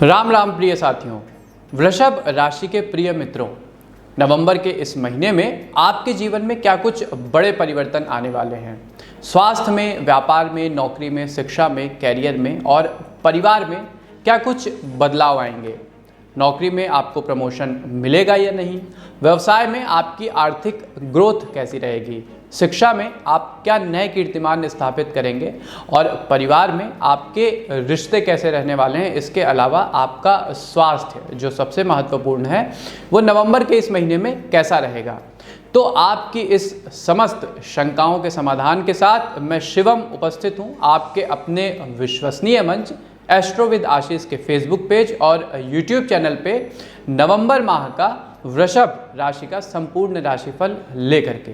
राम राम प्रिय साथियों, वृषभ राशि के प्रिय मित्रों, नवंबर के इस महीने में आपके जीवन में क्या कुछ बड़े परिवर्तन आने वाले हैं। स्वास्थ्य में, व्यापार में, नौकरी में, शिक्षा में, कैरियर में और परिवार में क्या कुछ बदलाव आएंगे। नौकरी में आपको प्रमोशन मिलेगा या नहीं, व्यवसाय में आपकी आर्थिक ग्रोथ कैसी रहेगी, शिक्षा में आप क्या नए कीर्तिमान स्थापित करेंगे और परिवार में आपके रिश्ते कैसे रहने वाले हैं। इसके अलावा आपका स्वास्थ्य जो सबसे महत्वपूर्ण है वो नवंबर के इस महीने में कैसा रहेगा। तो आपकी इस समस्त शंकाओं के समाधान के साथ मैं शिवम उपस्थित हूँ आपके अपने विश्वसनीय मंच एस्ट्रोविद आशीष के फेसबुक पेज और यूट्यूब चैनल पे नवंबर माह का वृषभ राशि का संपूर्ण राशिफल लेकर के।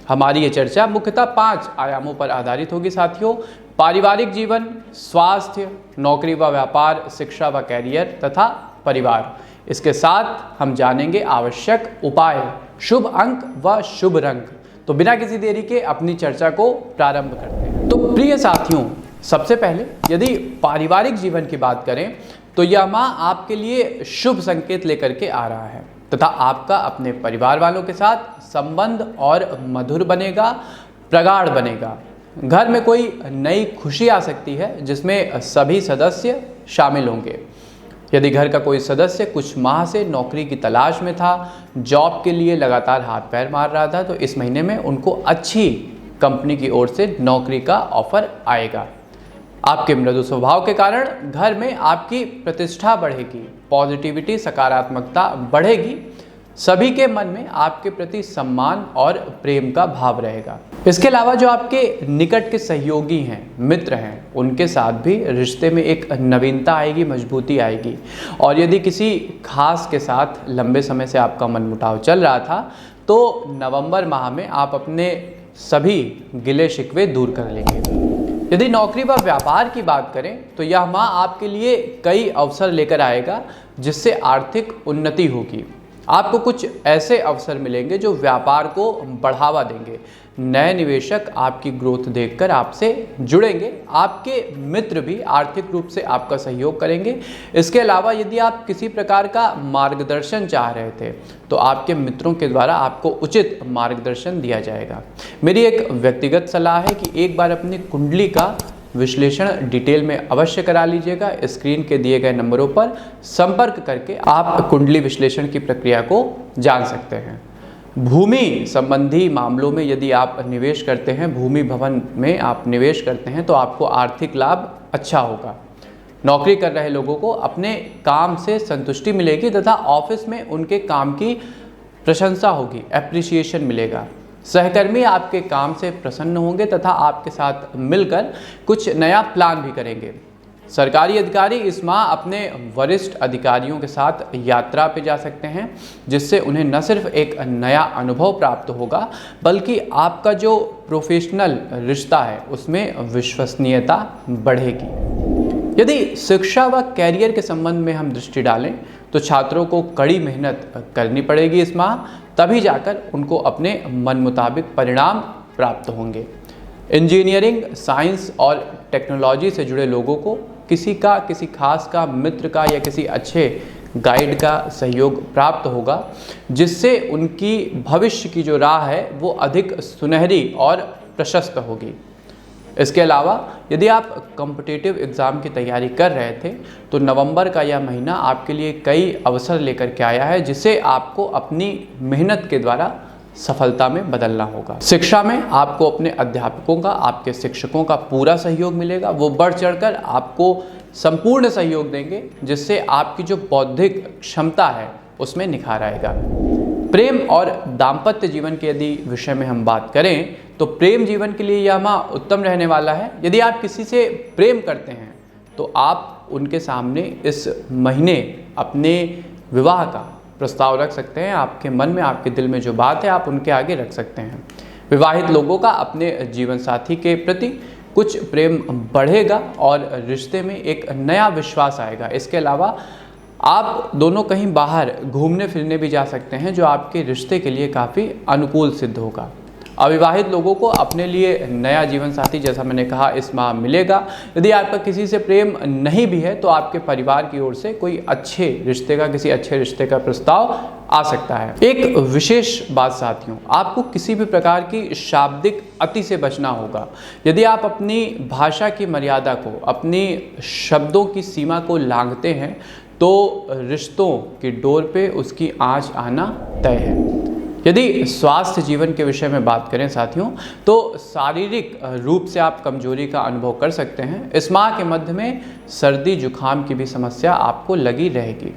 हमारी ये चर्चा मुख्यतः 5 आयामों पर आधारित होगी साथियों। पारिवारिक जीवन, स्वास्थ्य, नौकरी व व्यापार, शिक्षा व कैरियर तथा परिवार। इसके साथ हम जानेंगे आवश्यक उपाय, शुभ अंक व शुभ रंग। तो बिना किसी देरी के अपनी चर्चा को प्रारंभ करते हैं। तो प्रिय साथियों, सबसे पहले यदि पारिवारिक जीवन की बात करें तो यह माह आपके लिए शुभ संकेत लेकर के आ रहा है तथा आपका अपने परिवार वालों के साथ संबंध और मधुर बनेगा, प्रगाढ़ बनेगा। घर में कोई नई खुशी आ सकती है जिसमें सभी सदस्य शामिल होंगे। यदि घर का कोई सदस्य कुछ माह से नौकरी की तलाश में था, जॉब के लिए लगातार हाथ पैर मार रहा था, तो इस महीने में उनको अच्छी कंपनी की ओर से नौकरी का ऑफर आएगा। आपके मृदु स्वभाव के कारण घर में आपकी प्रतिष्ठा बढ़ेगी, पॉजिटिविटी, सकारात्मकता बढ़ेगी। सभी के मन में आपके प्रति सम्मान और प्रेम का भाव रहेगा। इसके अलावा जो आपके निकट के सहयोगी हैं, मित्र हैं, उनके साथ भी रिश्ते में एक नवीनता आएगी, मजबूती आएगी। और यदि किसी खास के साथ लंबे समय से आपका मनमुटाव चल रहा था तो नवंबर माह में आप अपने सभी गिले शिकवे दूर कर लेंगे। यदि नौकरी व व्यापार की बात करें तो यह माह आपके लिए कई अवसर लेकर आएगा जिससे आर्थिक उन्नति होगी। आपको कुछ ऐसे अवसर मिलेंगे जो व्यापार को बढ़ावा देंगे। नए निवेशक आपकी ग्रोथ देखकर आपसे जुड़ेंगे। आपके मित्र भी आर्थिक रूप से आपका सहयोग करेंगे। इसके अलावा यदि आप किसी प्रकार का मार्गदर्शन चाह रहे थे तो आपके मित्रों के द्वारा आपको उचित मार्गदर्शन दिया जाएगा। मेरी एक व्यक्तिगत सलाह है कि एक बार अपनी कुंडली का विश्लेषण डिटेल में अवश्य करा लीजिएगा। स्क्रीन के दिए गए नंबरों पर संपर्क करके आप कुंडली विश्लेषण की प्रक्रिया को जान सकते हैं। भूमि संबंधी मामलों में यदि आप निवेश करते हैं, भूमि भवन में आप निवेश करते हैं तो आपको आर्थिक लाभ अच्छा होगा। नौकरी कर रहे लोगों को अपने काम से संतुष्टि मिलेगी तथा ऑफिस में उनके काम की प्रशंसा होगी, एप्रिसिएशन मिलेगा। सहकर्मी आपके काम से प्रसन्न होंगे तथा आपके साथ मिलकर कुछ नया प्लान भी करेंगे। सरकारी अधिकारी इस माह अपने वरिष्ठ अधिकारियों के साथ यात्रा पे जा सकते हैं जिससे उन्हें न सिर्फ एक नया अनुभव प्राप्त होगा बल्कि आपका जो प्रोफेशनल रिश्ता है उसमें विश्वसनीयता बढ़ेगी। यदि शिक्षा व कैरियर के संबंध में हम दृष्टि डालें तो छात्रों को कड़ी मेहनत करनी पड़ेगी इस माह, तभी जाकर उनको अपने मन मुताबिक परिणाम प्राप्त होंगे। इंजीनियरिंग, साइंस और टेक्नोलॉजी से जुड़े लोगों को किसी खास का, मित्र का या किसी अच्छे गाइड का सहयोग प्राप्त होगा जिससे उनकी भविष्य की जो राह है वो अधिक सुनहरी और प्रशस्त होगी। इसके अलावा यदि आप कॉम्पिटिटिव एग्ज़ाम की तैयारी कर रहे थे तो नवंबर का यह महीना आपके लिए कई अवसर लेकर के आया है जिसे आपको अपनी मेहनत के द्वारा सफलता में बदलना होगा। शिक्षा में आपको अपने अध्यापकों का, आपके शिक्षकों का पूरा सहयोग मिलेगा। वो बढ़ चढ़कर आपको संपूर्ण सहयोग देंगे जिससे आपकी जो बौद्धिक क्षमता है उसमें निखार आएगा। प्रेम और दाम्पत्य जीवन के यदि विषय में हम बात करें तो प्रेम जीवन के लिए यह माह उत्तम रहने वाला है। यदि आप किसी से प्रेम करते हैं तो आप उनके सामने इस महीने अपने विवाह का प्रस्ताव रख सकते हैं। आपके मन में, आपके दिल में जो बात है आप उनके आगे रख सकते हैं। विवाहित लोगों का अपने जीवन साथी के प्रति कुछ प्रेम बढ़ेगा और रिश्ते में एक नया विश्वास आएगा। इसके अलावा आप दोनों कहीं बाहर घूमने फिरने भी जा सकते हैं जो आपके रिश्ते के लिए काफ़ी अनुकूल सिद्ध होगा। अविवाहित लोगों को अपने लिए नया जीवन साथी, जैसा मैंने कहा, इस माह मिलेगा। यदि आपका किसी से प्रेम नहीं भी है तो आपके परिवार की ओर से कोई किसी अच्छे रिश्ते का प्रस्ताव आ सकता है। एक विशेष बात साथियों, आपको किसी भी प्रकार की शाब्दिक अति से बचना होगा। यदि आप अपनी भाषा की मर्यादा को, अपनी शब्दों की सीमा को लांघते हैं तो रिश्तों की डोर पे उसकी आंच आना तय है। यदि स्वास्थ्य जीवन के विषय में बात करें साथियों, तो शारीरिक रूप से आप कमजोरी का अनुभव कर सकते हैं। इस माह के मध्य में सर्दी जुकाम की भी समस्या आपको लगी रहेगी।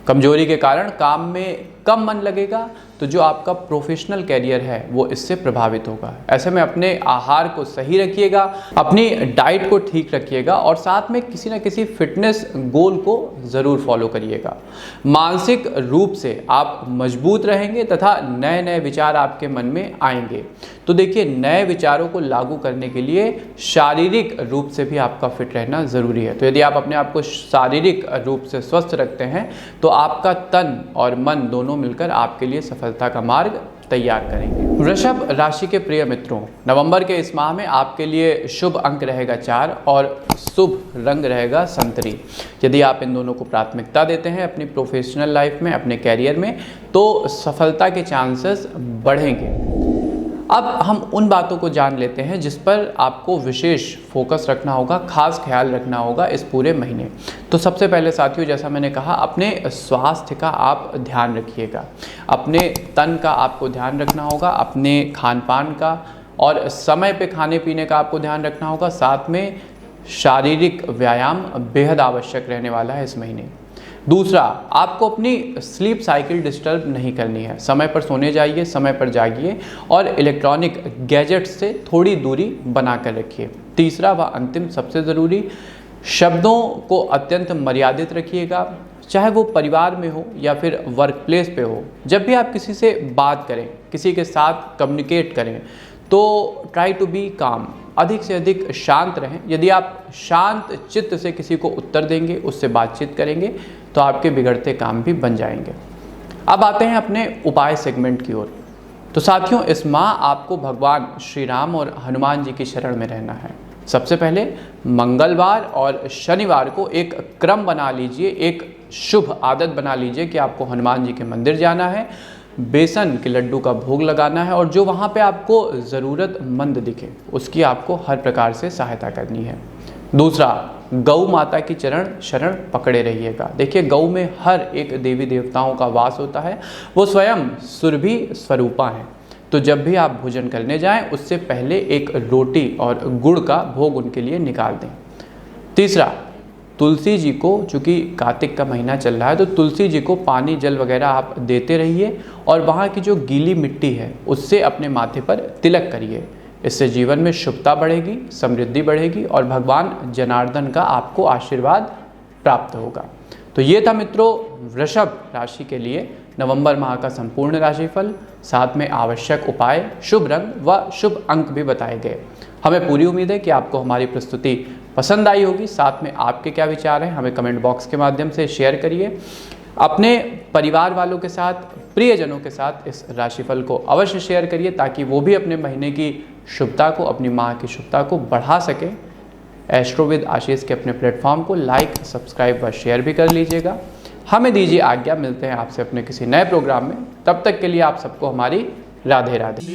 कमजोरी के कारण काम में कम मन लगेगा, तो जो आपका प्रोफेशनल कैरियर है वो इससे प्रभावित होगा। ऐसे में अपने आहार को सही रखिएगा, अपनी डाइट को ठीक रखिएगा और साथ में किसी न किसी फिटनेस गोल को ज़रूर फॉलो करिएगा। मानसिक रूप से आप मजबूत रहेंगे तथा नए नए विचार आपके मन में आएंगे। तो देखिए, नए विचारों को लागू करने के लिए शारीरिक रूप से भी आपका फिट रहना ज़रूरी है। तो यदि आप अपने आप को शारीरिक रूप से स्वस्थ रखते हैं तो आपका तन और मन दोनों मिलकर आपके लिए सफलता का मार्ग तैयार करेंगे। वृषभ राशि के प्रिय मित्रों, नवंबर के इस माह में आपके लिए शुभ अंक रहेगा 4 और शुभ रंग रहेगा संतरी। यदि आप इन दोनों को प्राथमिकता देते हैं अपनी प्रोफेशनल लाइफ में, अपने कैरियर में, तो सफलता के चांसेस बढ़ेंगे। अब हम उन बातों को जान लेते हैं जिस पर आपको विशेष फोकस रखना होगा, खास ख्याल रखना होगा इस पूरे महीने। तो सबसे पहले साथियों, जैसा मैंने कहा, अपने स्वास्थ्य का आप ध्यान रखिएगा। अपने तन का आपको ध्यान रखना होगा, अपने खान पान का और समय पे खाने पीने का आपको ध्यान रखना होगा। साथ में शारीरिक व्यायाम बेहद आवश्यक रहने वाला है इस महीने। दूसरा, आपको अपनी स्लीप साइकिल डिस्टर्ब नहीं करनी है। समय पर सोने जाइए, समय पर जागिए और इलेक्ट्रॉनिक गैजेट्स से थोड़ी दूरी बना कर रखिए। तीसरा व अंतिम सबसे ज़रूरी, शब्दों को अत्यंत मर्यादित रखिएगा, चाहे वो परिवार में हो या फिर वर्क प्लेस पे हो। जब भी आप किसी से बात करें, किसी के साथ कम्युनिकेट करें, तो ट्राई टू बी काम, अधिक से अधिक शांत रहें। यदि आप शांत चित्त से किसी को उत्तर देंगे, उससे बातचीत करेंगे, तो आपके बिगड़ते काम भी बन जाएंगे। अब आते हैं अपने उपाय सेगमेंट की ओर। तो साथियों, इस माह आपको भगवान श्री राम और हनुमान जी की शरण में रहना है। सबसे पहले मंगलवार और शनिवार को एक क्रम बना लीजिए, एक शुभ आदत बना लीजिए कि आपको हनुमान जी के मंदिर जाना है, बेसन के लड्डू का भोग लगाना है और जो वहाँ पे आपको ज़रूरतमंद दिखे उसकी आपको हर प्रकार से सहायता करनी है। दूसरा, गौ माता की चरण शरण पकड़े रहिएगा। देखिए, गौ में हर एक देवी देवताओं का वास होता है, वो स्वयं सुरभि स्वरूपा हैं। तो जब भी आप भोजन करने जाएं, उससे पहले एक रोटी और गुड़ का भोग उनके लिए निकाल दें। तीसरा, तुलसी जी को, चूँकि कार्तिक का महीना चल रहा है, तो तुलसी जी को पानी जल वगैरह आप देते रहिए और वहाँ की जो गीली मिट्टी है उससे अपने माथे पर तिलक करिए। इससे जीवन में शुभता बढ़ेगी, समृद्धि बढ़ेगी और भगवान जनार्दन का आपको आशीर्वाद प्राप्त होगा। तो ये था मित्रों वृषभ राशि के लिए नवंबर माह का संपूर्ण राशिफल, साथ में आवश्यक उपाय, शुभ रंग व शुभ अंक भी बताए गए। हमें पूरी उम्मीद है कि आपको हमारी प्रस्तुति पसंद आई होगी। साथ में आपके क्या विचार हैं हमें कमेंट बॉक्स के माध्यम से शेयर करिए। अपने परिवार वालों के साथ, प्रियजनों के साथ इस राशिफल को अवश्य शेयर करिए ताकि वो भी अपने महीने की शुभता को, अपनी माह की शुभता को बढ़ा सकें। एस्ट्रो विद आशीष के अपने प्लेटफॉर्म को लाइक, सब्सक्राइब व शेयर भी कर लीजिएगा। हमें दीजिए आज्ञा, मिलते हैं आपसे अपने किसी नए प्रोग्राम में। तब तक के लिए आप सबको हमारी राधे राधे।